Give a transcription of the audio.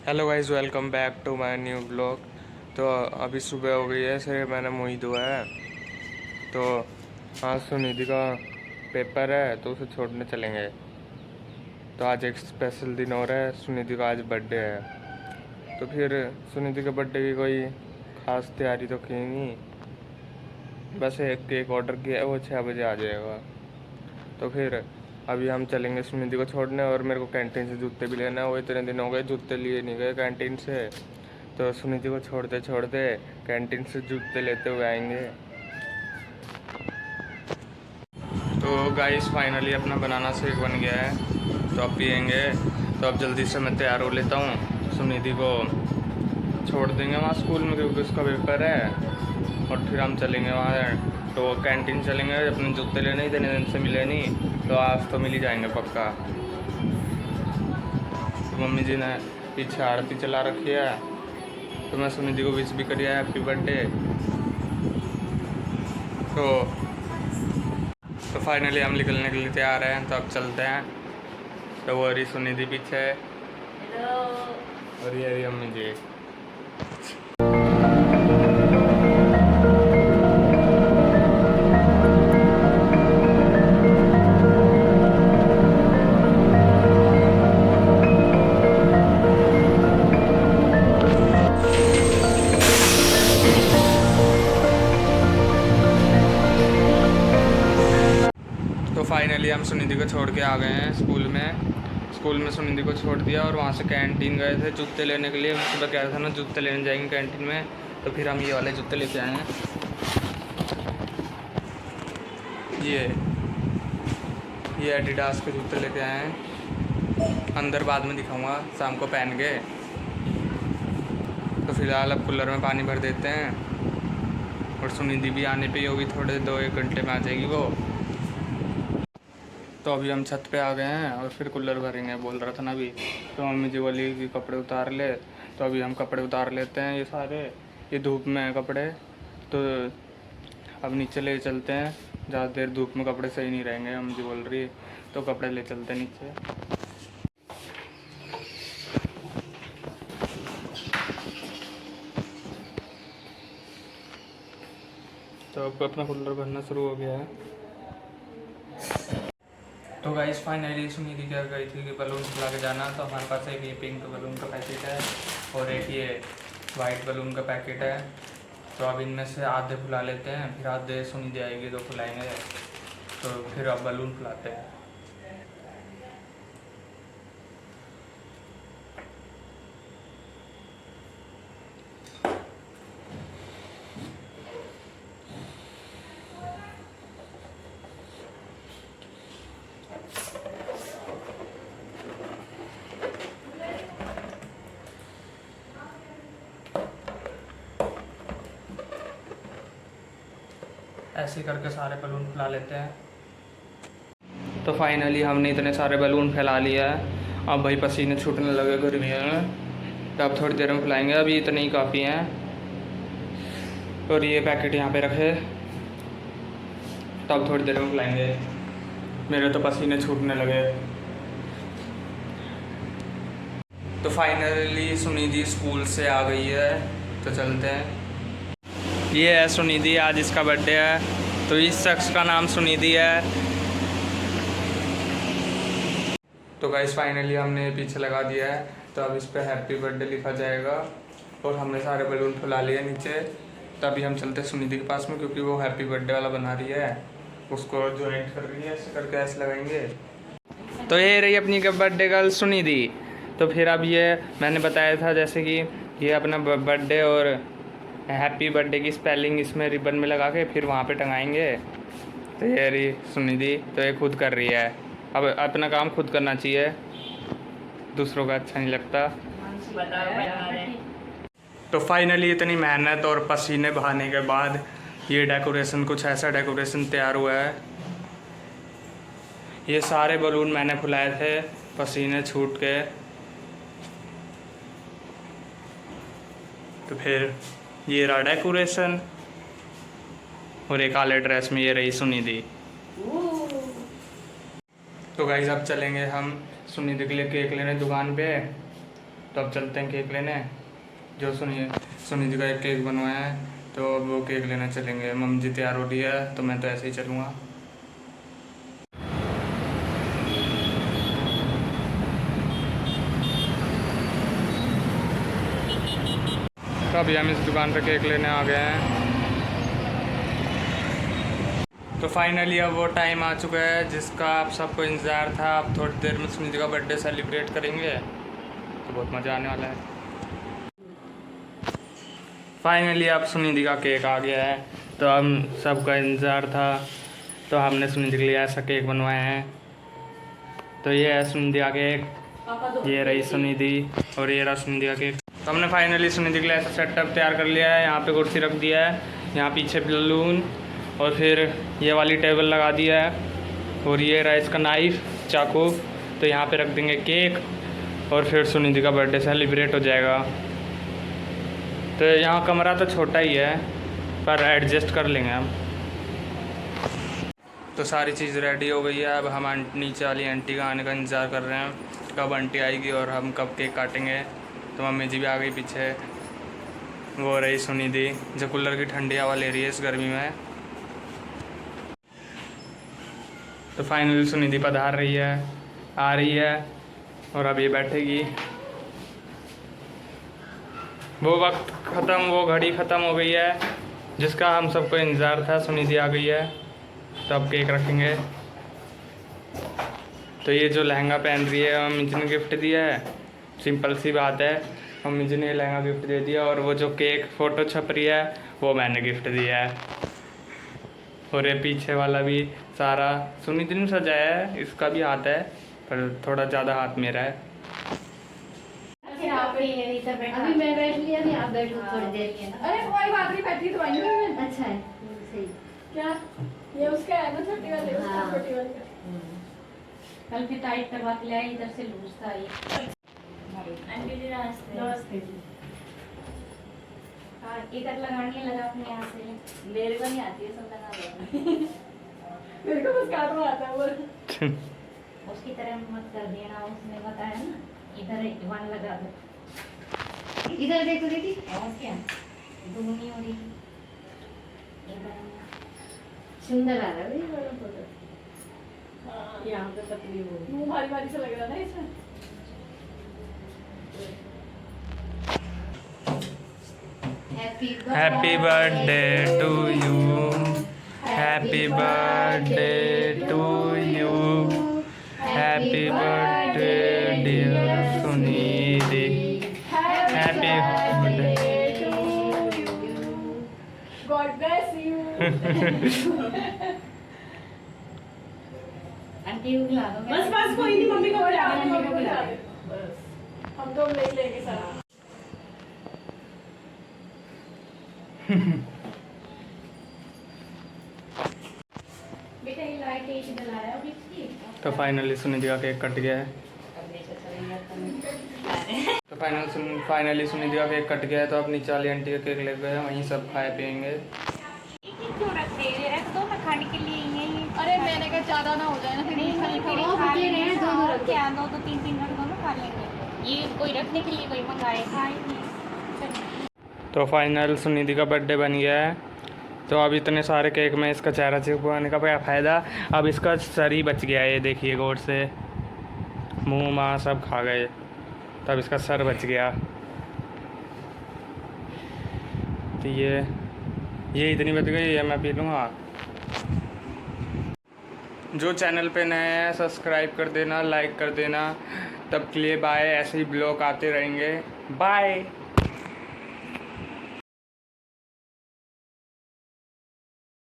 Hello guys, welcome back to my new blog. तो अभी सुबह हो गई है, सिर्फ मैंने मुँह ही धोया है। तो आज सुनिधि का पेपर है तो उसे छोड़ने चलेंगे। तो आज एक स्पेशल दिन हो रहा है, सुनिधि का आज बर्थडे है। तो फिर सुनिधि के बर्थडे की कोई ख़ास तैयारी तो की नहीं, बस एक केक ऑर्डर किया है, वो 6 बजे आ जाएगा। तो फिर अभी हम चलेंगे सुनिधि को छोड़ने, और मेरे को कैंटीन से जूते भी लेना है। वो इतने दिन हो गए जूते लिए नहीं गए कैंटीन से। तो सुनिधि को छोड़ते छोड़ते कैंटीन से जूते लेते हुए आएंगे। तो गाइस फाइनली अपना बनाना शेक बन गया है, तो अब पियेंगे। तो अब जल्दी से मैं तैयार हो लेता हूँ, सुनिधि को छोड़ देंगे वहाँ स्कूल में क्योंकि उसका पेपर है। और फिर हम चलेंगे वहाँ, तो कैंटीन चलेंगे। अपने जूते लेने इतने दिन से मिले नहीं, तो आज तो मिल ही जाएंगे पक्का। तो मम्मी जी ने पीछे आरती चला रखी है, तो मैं सुनिधि को विश भी करिए हैप्पी बर्थडे। तो फाइनली हम निकलने के लिए तैयार हैं, तो अब चलते हैं। तो वो रही सुनिधि पीछे, और ये रही अम्मी जी। तो फाइनली हम सुनिधि को छोड़ के आ गए हैं स्कूल में सुनिधि को छोड़ दिया, और वहाँ से कैंटीन गए थे जूते लेने के लिए। सुबह कह रहा था ना जूते लेने जाएंगे कैंटीन में, तो फिर हम ये वाले जूते लेके आए हैं। ये एडिडास के जूते लेके आए हैं, अंदर बाद में दिखाऊंगा शाम को पहन के। तो फिलहाल अब कूलर में पानी भर देते हैं, और सुनिधि भी आने पे ही होगी, थोड़े 2-1 घंटे में आ जाएगी वो। तो अभी हम छत पे आ गए हैं, और फिर कूलर भरेंगे बोल रहा था ना अभी। तो मम्मी जी बोली कि कपड़े उतार ले, तो अभी हम कपड़े उतार लेते हैं। ये सारे ये धूप में हैं कपड़े, तो अब नीचे ले चलते हैं। ज़्यादा देर धूप में कपड़े सही नहीं रहेंगे, मम्मी जी बोल रही है, तो कपड़े ले चलते हैं नीचे। तो अब अपना कूलर भरना शुरू हो गया है। तो गाइस फाइनली सुनिधि क्या गई थी कि बलून फुला के जाना, तो हमारे पास एक ये पिंक बलून का पैकेट है, और एक ये वाइट बलून का पैकेट है। तो अब इनमें से आधे फुला लेते हैं, फिर आधे सुनिधि आएगी तो फुलाएंगे। तो फिर अब बलून फुलाते हैं। ऐसे करके सारे बलून फैला लेते हैं। तो फाइनली हमने इतने सारे बलून फैला लिया है। अब भाई पसीने छूटने लगे गर्मियों में, तो अब थोड़ी देर में फैलाएंगे। अभी इतने ही काफ़ी हैं। और ये पैकेट यहाँ पे रखे, तो अब थोड़ी देर में फैलाएंगे। मेरे तो पसीने छूटने लगे। तो फाइनली सुनिधि स्कूल से आ गई है, तो चलते हैं। ये है सुनिधि, आज इसका बर्थडे है। तो इस शख्स का नाम सुनिधि है। तो गाइस फाइनली हमने पीछे लगा दिया है, तो अब इस पर हैप्पी बर्थडे लिखा जाएगा। और हमने सारे बलून फुला लिए नीचे। तो अभी हम चलते हैं सुनिधि के पास में, क्योंकि वो हैप्पी बर्थडे वाला बना रही है, उसको ज्वाइंट कर रही है। ऐसे करके ऐसे लगाएंगे। तो ये रही अपनी बर्थडे गर्ल सुनिधि। तो फिर अब ये मैंने बताया था जैसे कि ये अपना बर्थडे और हैप्पी बर्थडे की स्पेलिंग इसमें रिबन में लगा के फिर वहाँ पे टंगाएंगे। तो ये रही सुनिधि, तो ये खुद कर रही है। अब अपना काम खुद करना चाहिए, दूसरों का अच्छा नहीं लगता। तो फाइनली इतनी मेहनत और पसीने बहाने के बाद ये डेकोरेशन, कुछ ऐसा डेकोरेशन तैयार हुआ है। ये सारे बलून मैंने फुलाए थे पसीने छूट के। तो फिर ये रहा डेकोरेशन, और एक काले ड्रेस में ये रही सुनिधि। तो गाइस अब चलेंगे हम सुनिधि के लिए केक लेने दुकान पे। तो अब चलते हैं केक लेने। जो सुनी जी का एक केक बनवाया है, तो अब वो केक लेना चलेंगे। मम्मी जी तैयार हो रही है, तो मैं तो ऐसे ही चलूँगा। तो अभी हम इस दुकान पर केक लेने आ गए हैं। तो फाइनली अब वो टाइम आ चुका है जिसका आप सबको इंतज़ार था। अब थोड़ी देर में सुनिधि का बर्थडे सेलिब्रेट करेंगे, तो बहुत मज़ा आने वाला है। फाइनली अब सुनिधि का केक आ गया है, तो हम सबका इंतज़ार था, तो हमने सुनिधि के लिए ऐसा केक बनवाया है। तो ये है सुनिधि का केक, ये रही सुनिधि, और ये रहा सुनिधि का केक। तो हमने फाइनली सुनिधि के लिए ऐसा सेटअप तैयार कर लिया है। यहाँ पे कुर्सी रख दिया है, यहाँ पीछे बलून, और फिर ये वाली टेबल लगा दिया है, और ये रहा इसका नाइफ, चाकू। तो यहाँ पे रख देंगे केक, और फिर सुनिधि का बर्थडे सेलिब्रेट हो जाएगा। तो यहाँ कमरा तो छोटा ही है, पर एडजस्ट कर लेंगे हम। तो सारी चीज़ रेडी हो गई है। अब हम नीचे वाली आंटी का आने का इंतज़ार कर रहे हैं, कब आंटी आएगी और हम कब केक काटेंगे। तो मम्मी जी भी आ गई पीछे, वो रही सुनिधि जो कूलर की ठंडी हवा ले रही है इस गर्मी में। तो फाइनली सुनिधि पधार रही है, आ रही है, और अब ये बैठेगी। वो वक्त ख़त्म, वो घड़ी ख़त्म हो गई है जिसका हम सबको इंतज़ार था। सुनिधि आ गई है, तो अब केक रखेंगे। तो ये जो लहंगा पहन रही है मम्मी जी ने गिफ्ट दिया है, सिंपल सी बात है, मम्मी जी ने लहंगा गिफ्ट दे दिया। और वो जो केक फ़ोटो छप रही है वो मैंने गिफ्ट दिया है। और ये पीछे वाला भी सारा सुनिधि ने सजाया है, इसका भी हाथ है, पर थोड़ा ज़्यादा हाथ मेरा है। अभी मैं बैठ लिया, अभी आप बैठो थोड़ी देर के। अरे कोई बात नहीं, बैठी तो आई हूं मैं। अच्छा है, सही। क्या ये उसका है ना, छोटी वाली, उसका छोटी वाली का। कल फिर टाइट करवा के ले आई, इधर से लूज था ये। आंटी जी नमस्ते। हाँ, इधर लगाने लगा अपने यहाँ से। मेरे को नहीं आती है सब लगाना। मेरे को बस काटना आता है वो। उसकी तरह मत कर देना, उसने बताया ना, इधर वन लगा दो। इधर देखो दीदी, और क्या दुगनी हो रही है। सुंदर आ रहा है ये वाला फोटो। हाँ, यहाँ पे पतली हो, मुंह भारी भारी से लग रहा ना इसमें। Happy birthday to you, happy birthday to you, happy birthday dear Sunidhi, happy birthday to you, God bless you. Aunty को खिला दो। बस बस कोई नहीं, मम्मी को खिला दे, मम्मी को खिला दे बस, हम तो ले लेंगे सारा। बेटा ये लाइट एक जला रहा है अभी इसकी। तो फाइनली सुनिधि का केक कट गया है। तो फाइनली सुनिधि का केक कट गया है, तो अब नीचे वाली आंटी का केक ले गए, वहीं सब खाए पियेंगे। क्यों रखते हैं? रख दो ना, खाने के लिए ही है ये। अरे मैंने कहा ज्यादा ना हो जाए ना, फिर नहीं खाली फिर खाओ। खा लेंगे। रहे हैं, दो रख दो। क्या दो तो तीन तीन रख दो ना, खा लेंगे। ये कोई रखने के लिए कोई मंगाए, खाएंगे। तो फाइनल सुनिधि का बर्थडे बन गया है। तो अब इतने सारे केक में इसका चेहरा चिपकाने का क्या फ़ायदा। अब इसका सर ही बच गया है, ये देखिए गौर से, मुंह माँ सब खा गए, तब इसका सर बच गया। तो ये इतनी बच गई, ये मैं पी लूँगा। जो चैनल पे नए हैं सब्सक्राइब कर देना, लाइक कर देना। तब के लिए बाय, ऐसे ही ब्लॉग आते रहेंगे। बाय।